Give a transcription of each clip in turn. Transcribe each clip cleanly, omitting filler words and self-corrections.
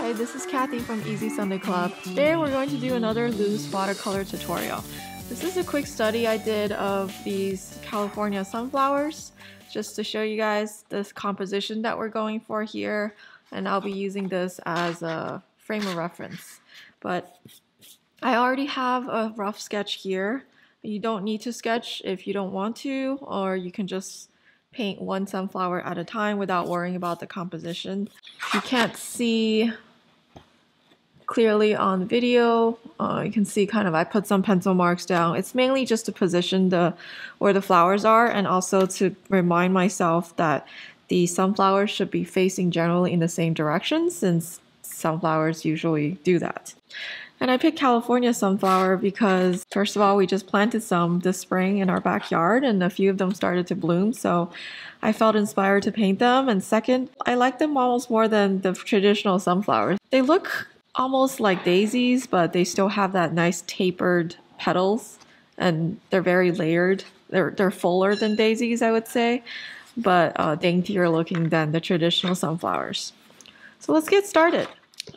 Hi, this is Cathy from Easy Sunday Club. Today we're going to do another loose watercolor tutorial. This is a quick study I did of these California sunflowers, just to show you guys this composition that we're going for here, and I'll be using this as a frame of reference. But I already have a rough sketch here. You don't need to sketch if you don't want to, or you can just paint one sunflower at a time without worrying about the composition. You can't see clearly on the video. You can see I put some pencil marks down. It's mainly just to position where the flowers are, and also to remind myself that the sunflowers should be facing generally in the same direction, since sunflowers usually do that. And I picked California sunflower because, first of all, we just planted some this spring in our backyard and a few of them started to bloom, so I felt inspired to paint them. And second, I like them almost more than the traditional sunflowers. They look almost like daisies, but they still have that nice tapered petals, and they're very layered. They're fuller than daisies, I would say, but daintier looking than the traditional sunflowers. So let's get started.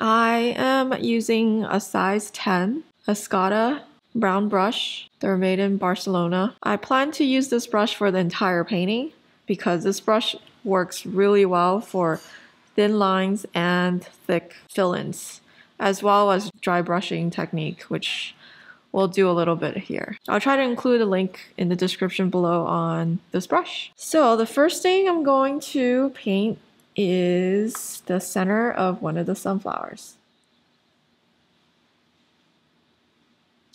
I am using a size 10 Escada brown brush. They're made in Barcelona. I plan to use this brush for the entire painting because this brush works really well for thin lines and thick fill-ins, as well as dry brushing technique, which we'll do a little bit here. I'll try to include a link in the description below on this brush. So the first thing I'm going to paint is the center of one of the sunflowers.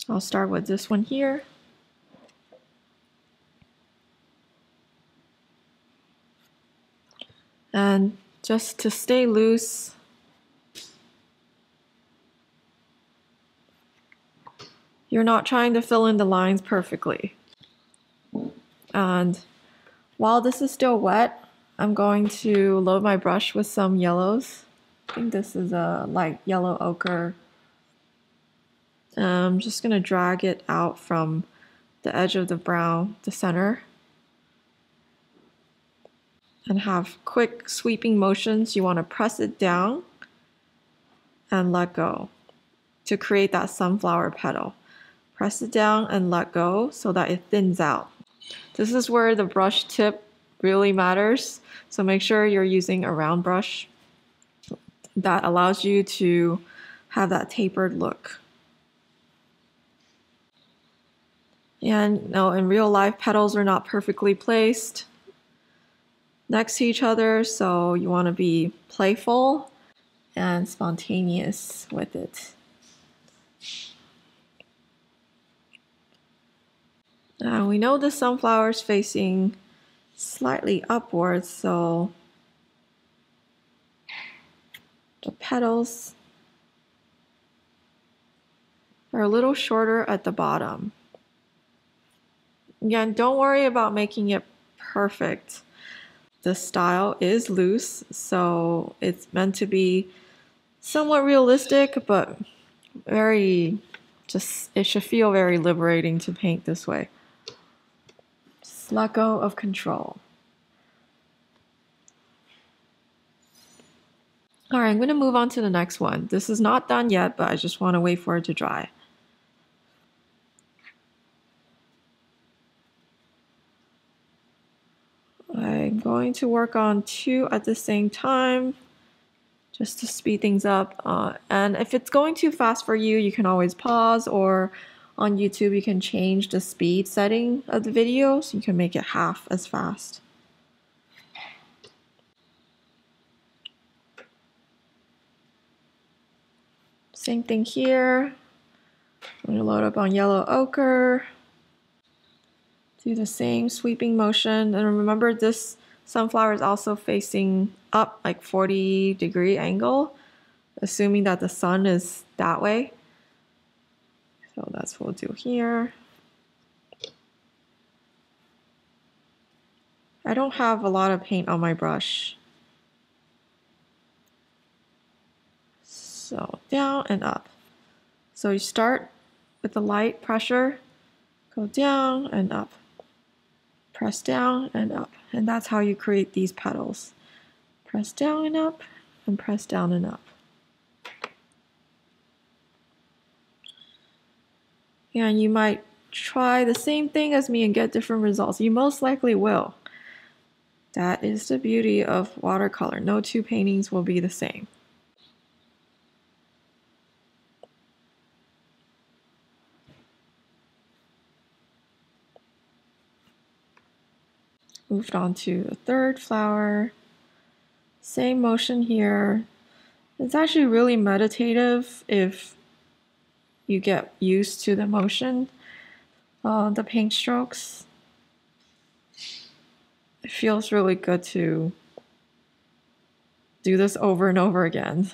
I'll start with this one here. And just to stay loose, you're not trying to fill in the lines perfectly. And while this is still wet, I'm going to load my brush with some yellows. I think this is a light yellow ochre. I'm just going to drag it out from the edge of the brown, the center, and have quick sweeping motions. You want to press it down and let go to create that sunflower petal. Press it down and let go so that it thins out. This is where the brush tip really matters, so make sure you're using a round brush that allows you to have that tapered look. And no, in real life, petals are not perfectly placed next to each other, so you want to be playful and spontaneous with it. Now we know the sunflower's facing slightly upwards, so the petals are a little shorter at the bottom. Again, don't worry about making it perfect. The style is loose, so it's meant to be somewhat realistic, but it should feel very liberating to paint this way. Just let go of control. All right, I'm going to move on to the next one. This is not done yet, but I just want to wait for it to dry. I'm going to work on two at the same time, just to speed things up. And if it's going too fast for you, you can always pause, or on YouTube you can change the speed setting of the video so you can make it half as fast. Same thing here. I'm going to load up on yellow ochre. Do the same sweeping motion. And remember, this sunflower is also facing up, like 40-degree angle, assuming that the sun is that way. So that's what we'll do here. I don't have a lot of paint on my brush. So down and up. So you start with the light pressure, go down and up. Press down and up. And that's how you create these petals. Press down and up, and press down and up. And you might try the same thing as me and get different results. You most likely will. That is the beauty of watercolor. No two paintings will be the same. Moved on to the third flower. Same motion here. It's actually really meditative if you get used to the motion, the paint strokes. It feels really good to do this over and over again.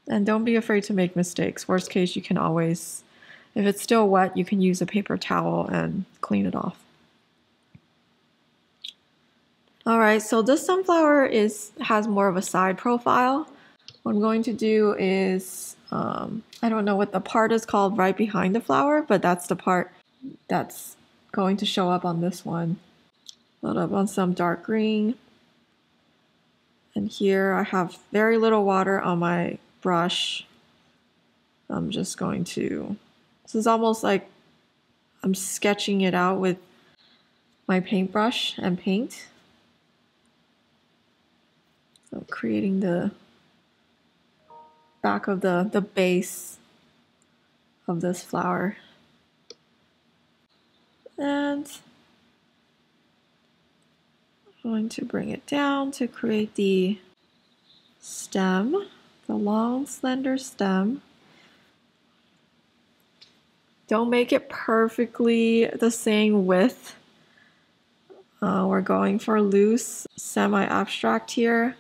And don't be afraid to make mistakes. Worst case, you can always, if it's still wet, you can use a paper towel and clean it off. All right, so this sunflower has more of a side profile. What I'm going to do is, I don't know what the part is called right behind the flower, but that's the part that's going to show up on this one. Load up on some dark green. And here I have very little water on my brush. I'm just going to, this is almost like I'm sketching it out with my paintbrush and paint. So creating the back of the base of this flower. And I'm going to bring it down to create the stem, the long slender stem. Don't make it perfectly the same width. We're going for loose, semi-abstract here.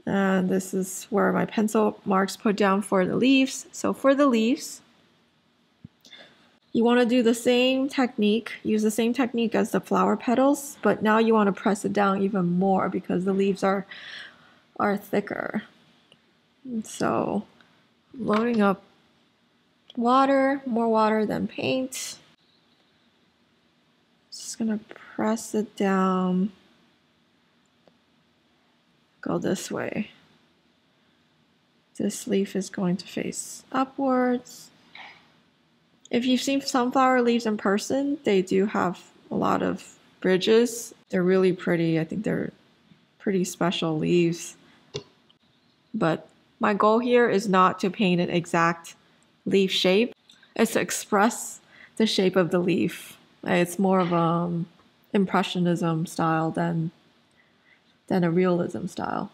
And this is where my pencil marks put down for the leaves. So for the leaves, you want to do the same technique, use the same technique as the flower petals, but now you want to press it down even more because the leaves are thicker. And so loading up water, more water than paint. Just gonna press it down. Go this way. This leaf is going to face upwards. If you've seen sunflower leaves in person, they do have a lot of bridges. They're really pretty. I think they're pretty special leaves. But my goal here is not to paint an exact leaf shape. It's to express the shape of the leaf. It's more of impressionism style than a realism style.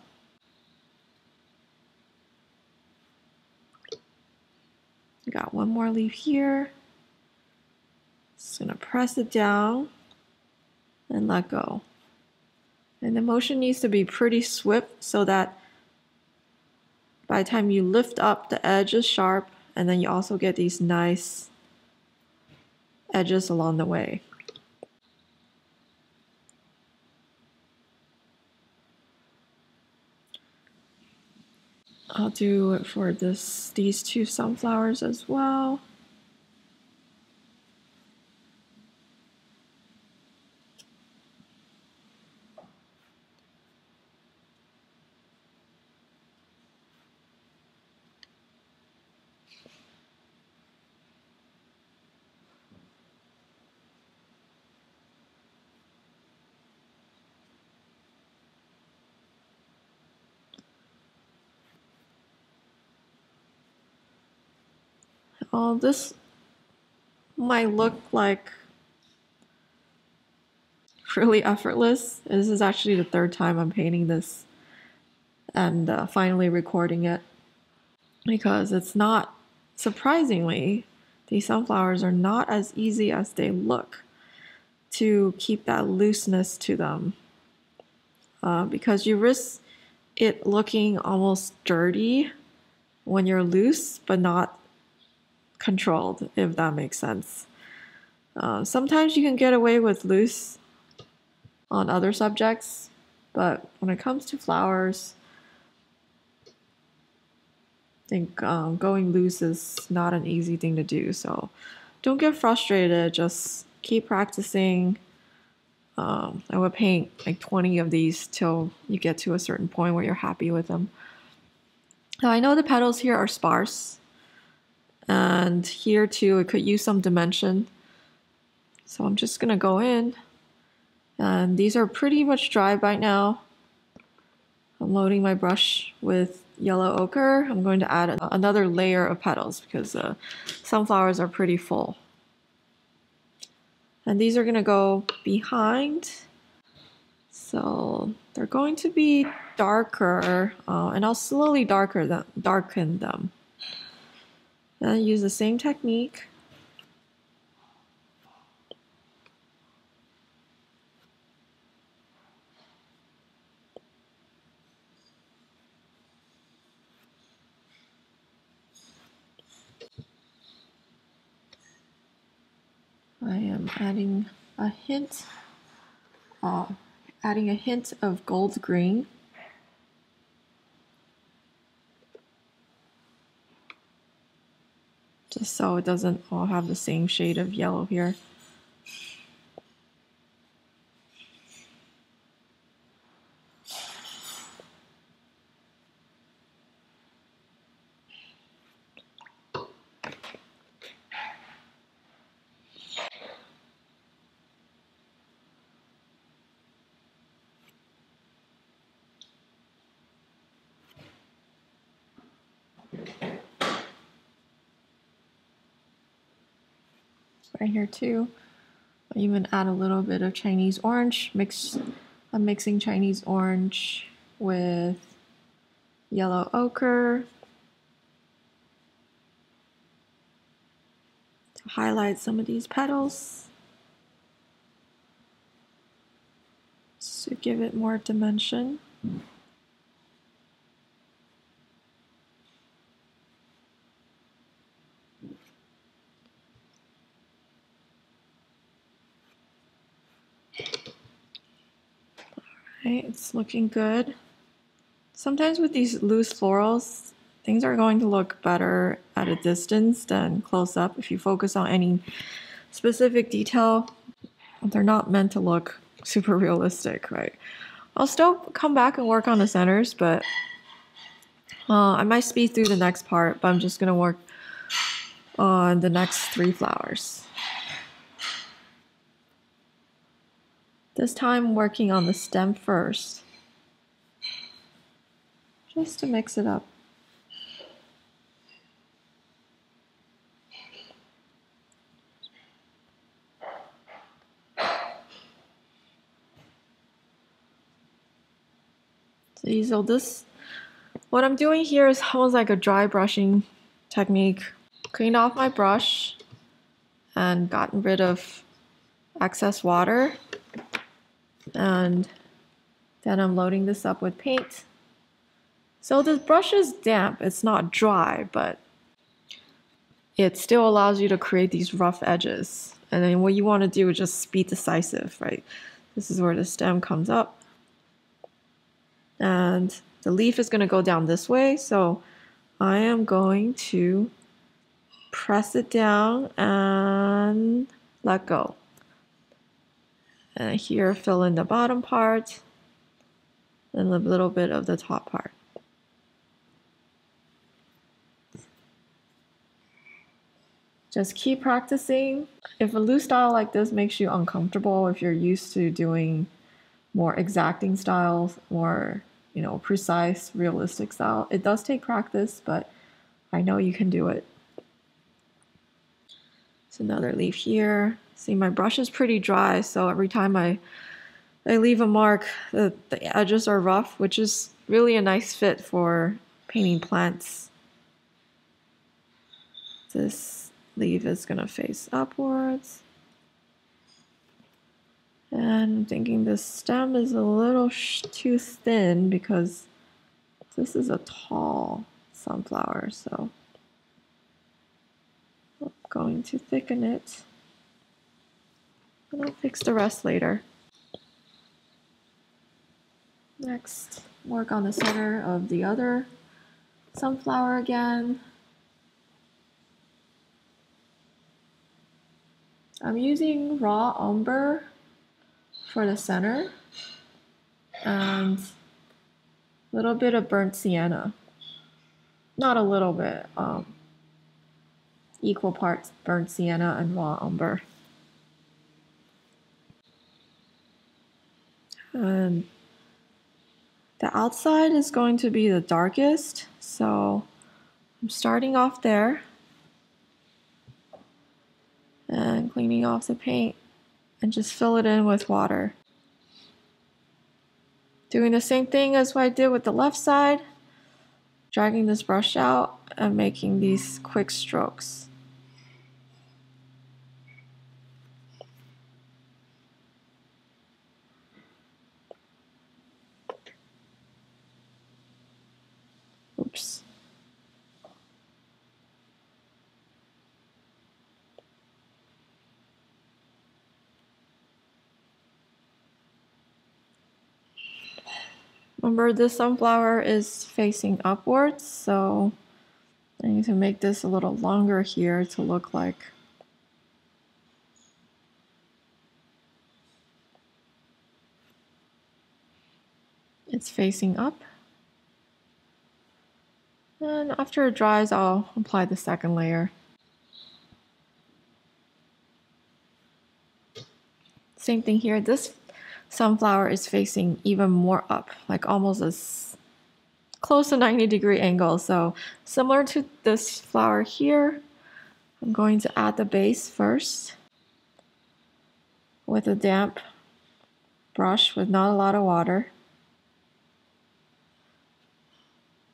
Got one more leaf here. Just gonna press it down and let go. And the motion needs to be pretty swift so that by the time you lift up, the edge is sharp, and then you also get these nice edges along the way. I'll do it for these two sunflowers as well. This might look like really effortless. This is actually the third time I'm painting this and finally recording it because it's not, surprisingly, these sunflowers are not as easy as they look to keep that looseness to them because you risk it looking almost dirty when you're loose but not controlled, if that makes sense. Sometimes you can get away with loose on other subjects, but when it comes to flowers, I think going loose is not an easy thing to do. So don't get frustrated, just keep practicing. I would paint like 20 of these till you get to a certain point where you're happy with them. Now I know the petals here are sparse, And here too, it could use some dimension. So I'm just gonna go in, and these are pretty much dry by now. I'm loading my brush with yellow ochre. I'm going to add another layer of petals because sunflowers are pretty full. And these are gonna go behind. So they're going to be darker, and I'll slowly darken them. And use the same technique. I am adding a hint of gold green. Just so it doesn't all have the same shade of yellow here. Right here too. I even add a little bit of Chinese orange. I'm mixing Chinese orange with yellow ochre to highlight some of these petals, just to give it more dimension. Right, it's looking good. Sometimes with these loose florals, things are going to look better at a distance than close up. If you focus on any specific detail, they're not meant to look super realistic, right? I'll still come back and work on the centers, but I might speed through the next part, but I'm just gonna work on the next 3 flowers. This time I'm working on the stem first, just to mix it up. See, so what I'm doing here is almost like a dry brushing technique. Cleaned off my brush and gotten rid of excess water. And then I'm loading this up with paint. So the brush is damp, it's not dry, but it still allows you to create these rough edges. And then what you want to do is just be decisive, right? This is where the stem comes up. And the leaf is going to go down this way, so I am going to press it down and let go. And here, fill in the bottom part and a little bit of the top part. Just keep practicing. If a loose style like this makes you uncomfortable, if you're used to doing more exacting styles, more, precise, realistic style, it does take practice, but I know you can do it. It's another leaf here. See, my brush is pretty dry, so every time I leave a mark, the edges are rough, which is really a nice fit for painting plants. This leaf is gonna face upwards. And I'm thinking the stem is a little too thin because this is a tall sunflower, so I'm going to thicken it. And I'll fix the rest later. Next, work on the center of the other sunflower again. I'm using raw umber for the center and a little bit of burnt sienna. Not a little bit. equal parts burnt sienna and raw umber. And the outside is going to be the darkest, so I'm starting off there and cleaning off the paint and just fill it in with water. Doing the same thing as what I did with the left side, dragging this brush out and making these quick strokes. Oops. Remember, this sunflower is facing upwards, so I need to make this a little longer here to look like it's facing up. And after it dries, I'll apply the second layer. Same thing here. This sunflower is facing even more up, like almost as close to 90-degree angle. So similar to this flower here, I'm going to add the base first with a damp brush with not a lot of water.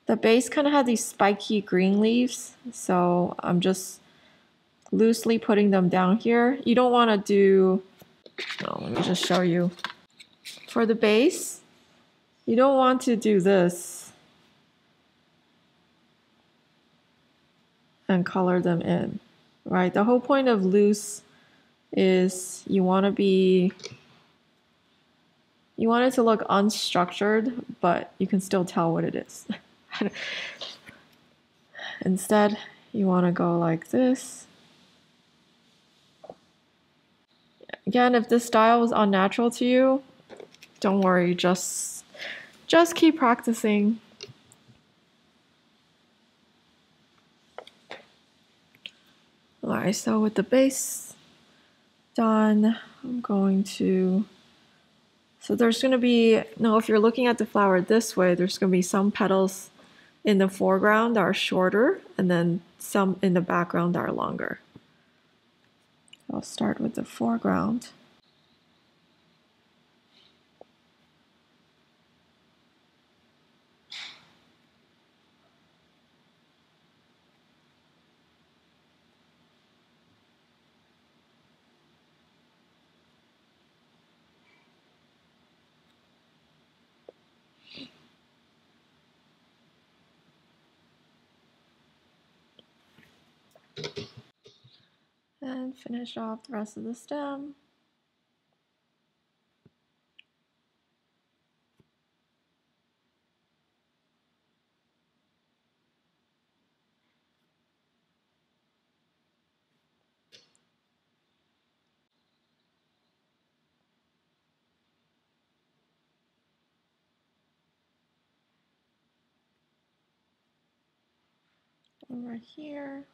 The base kind of had these spiky green leaves, so I'm just loosely putting them down here. You don't want to do, no, let me just show you. For the base, you don't want to do this and color them in, right? The whole point of loose is you want it to look unstructured, but you can still tell what it is. Instead, you want to go like this. Again, if this style was unnatural to you, don't worry, just keep practicing. Alright, so with the base done, I'm going to, so there's going to be, now if you're looking at the flower this way, there's going to be some petals in the foreground that are shorter, and then some in the background that are longer. I'll start with the foreground. And finish off the rest of the stem. Over here.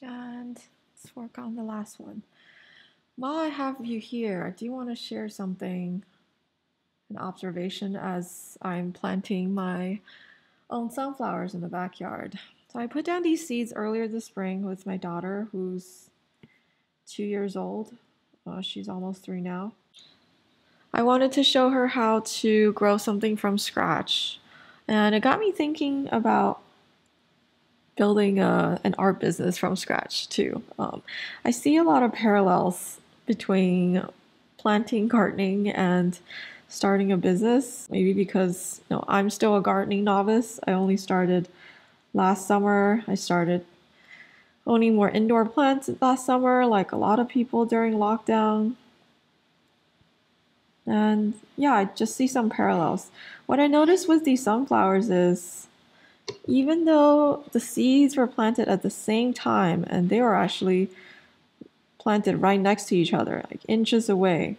And let's work on the last one. While I have you here, I do want to share something, an observation as I'm planting my own sunflowers in the backyard. So I put down these seeds earlier this spring with my daughter, who's 2 years old. She's almost 3 now. I wanted to show her how to grow something from scratch. And it got me thinking about building an art business from scratch too. I see a lot of parallels between planting, gardening, and starting a business. Maybe because I'm still a gardening novice. I only started last summer. I started owning more indoor plants last summer, like a lot of people during lockdown. And yeah, I just see some parallels. What I noticed with these sunflowers is even though the seeds were planted at the same time and they were actually planted right next to each other, like inches away.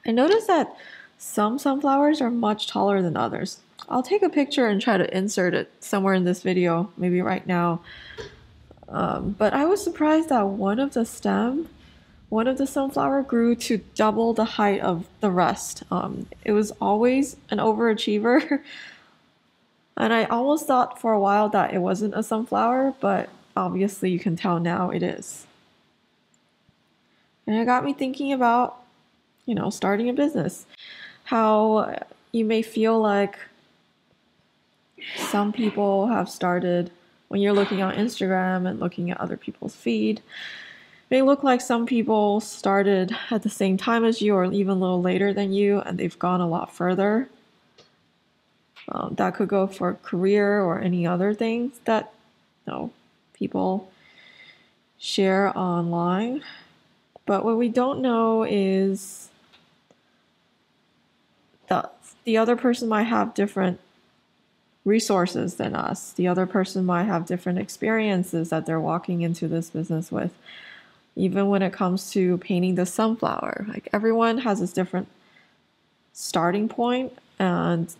I noticed that some sunflowers are much taller than others. I'll take a picture and try to insert it somewhere in this video, maybe right now. But I was surprised that one of the sunflower grew to double the height of the rest. It was always an overachiever. And I almost thought for a while that it wasn't a sunflower, but obviously you can tell now it is. And it got me thinking about, starting a business. How you may feel like some people have started, when you're looking on Instagram and looking at other people's feed, it may look like some people started at the same time as you or even a little later than you, and they've gone a lot further. That could go for career or any other things that people share online. But what we don't know is that the other person might have different resources than us. The other person might have different experiences that they're walking into this business with. Even when it comes to painting the sunflower, like everyone has this different starting point. And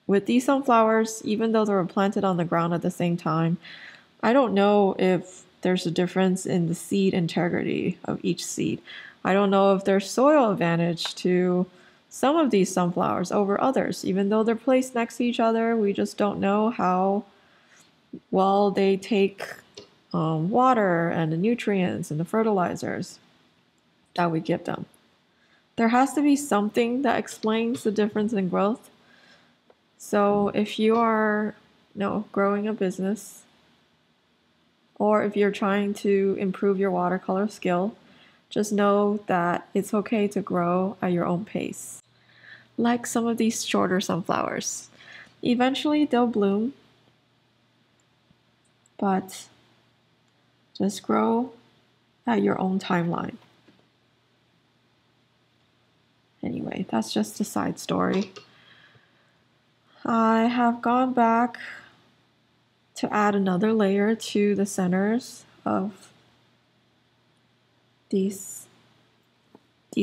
with these sunflowers, even though they were planted on the ground at the same time, I don't know if there's a difference in the seed integrity of each seed. I don't know if there's soil advantage to some of these sunflowers over others. Even though they're placed next to each other, we just don't know how well they take water and the nutrients and the fertilizers that we give them. There has to be something that explains the difference in growth. So if you are growing a business, or if you're trying to improve your watercolor skill, just know that it's okay to grow at your own pace. Like some of these shorter sunflowers. Eventually they'll bloom, but just grow at your own timeline. Anyway, that's just a side story. I have gone back to add another layer to the centers of these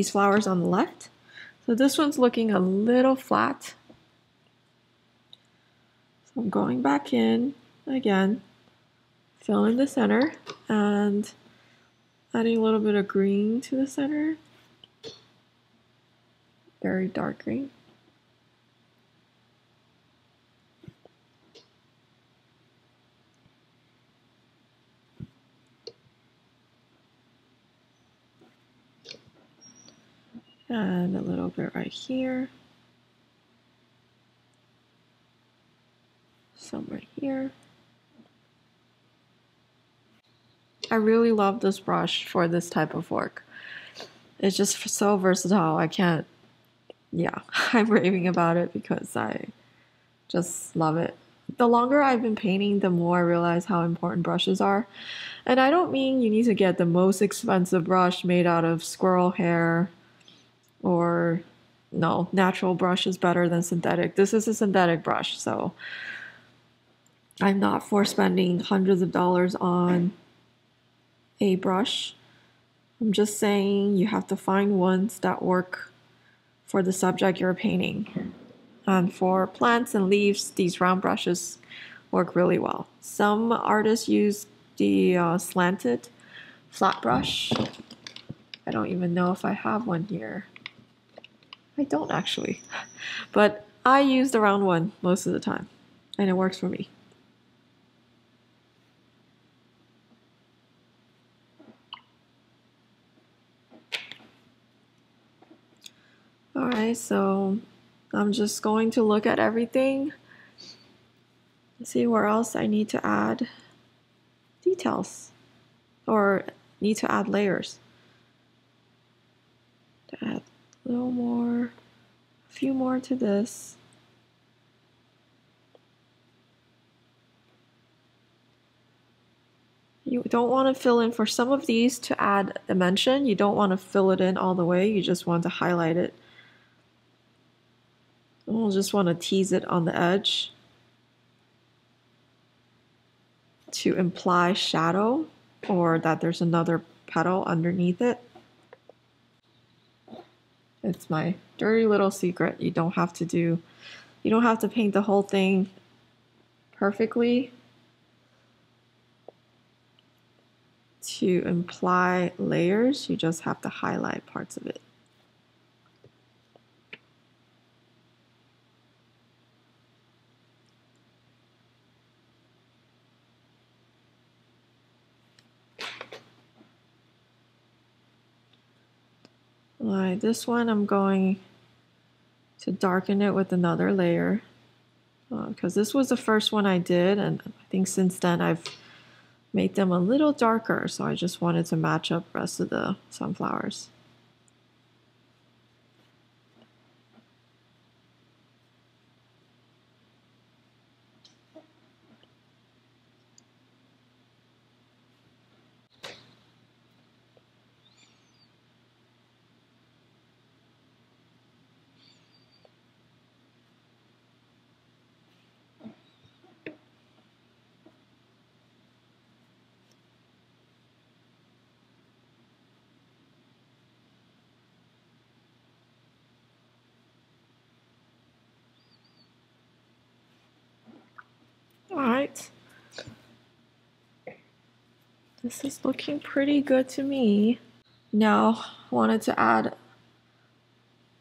flowers on the left. So this one's looking a little flat. So I'm going back in again, filling the center and adding a little bit of green to the center. Very dark green. And a little bit right here. Some right here. I really love this brush for this type of work. It's just so versatile. I'm raving about it because I just love it. The longer I've been painting, the more I realize how important brushes are. And I don't mean you need to get the most expensive brush made out of squirrel hair, or no, natural brush is better than synthetic. This is a synthetic brush, so I'm not for spending hundreds of dollars on a brush. I'm just saying you have to find ones that work for the subject you're painting. And for plants and leaves, these round brushes work really well. Some artists use the slanted flat brush. I don't even know if I have one here. I don't actually, but I use the round one most of the time, and it works for me. Alright, so I'm just going to look at everything and see where else I need to add details or need to add layers. To add a little more, a few more to this. You don't want to fill in for some of these to add dimension. You don't want to fill it in all the way. You just want to highlight it. We'll just want to tease it on the edge. to imply shadow or that there's another petal underneath it. It's my dirty little secret. You don't have to paint the whole thing perfectly to imply layers. You just have to highlight parts of it. Alright, this one I'm going to darken it with another layer because this was the first one I did, and I think since then I've made them a little darker, so I just wanted to match up the rest of the sunflowers. Alright, this is looking pretty good to me. Now I wanted to add a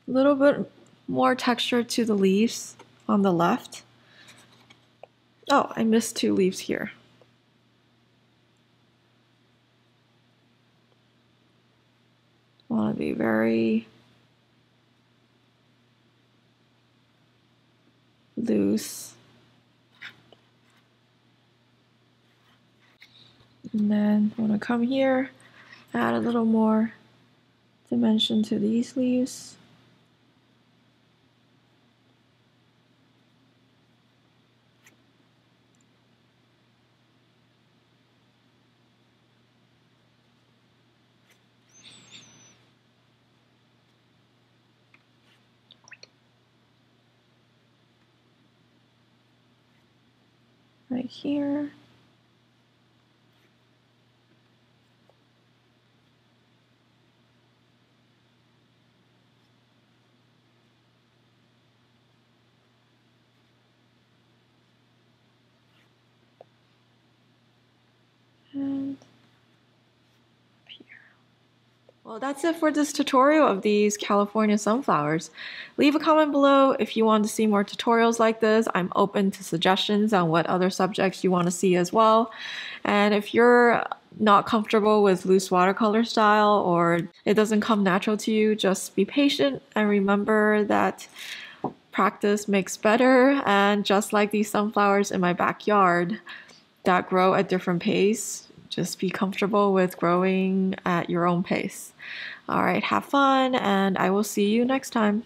little bit more texture to the leaves on the left. Oh, I missed 2 leaves here. I want to be very loose. And then I want to come here, add a little more dimension to these leaves. Right here. And up here. Well, that's it for this tutorial of these California sunflowers. Leave a comment below if you want to see more tutorials like this. I'm open to suggestions on what other subjects you want to see as well. And if you're not comfortable with loose watercolor style or it doesn't come natural to you, just be patient and remember that practice makes better. And just like these sunflowers in my backyard that grow at different pace, just be comfortable with growing at your own pace. All right, have fun, and I will see you next time.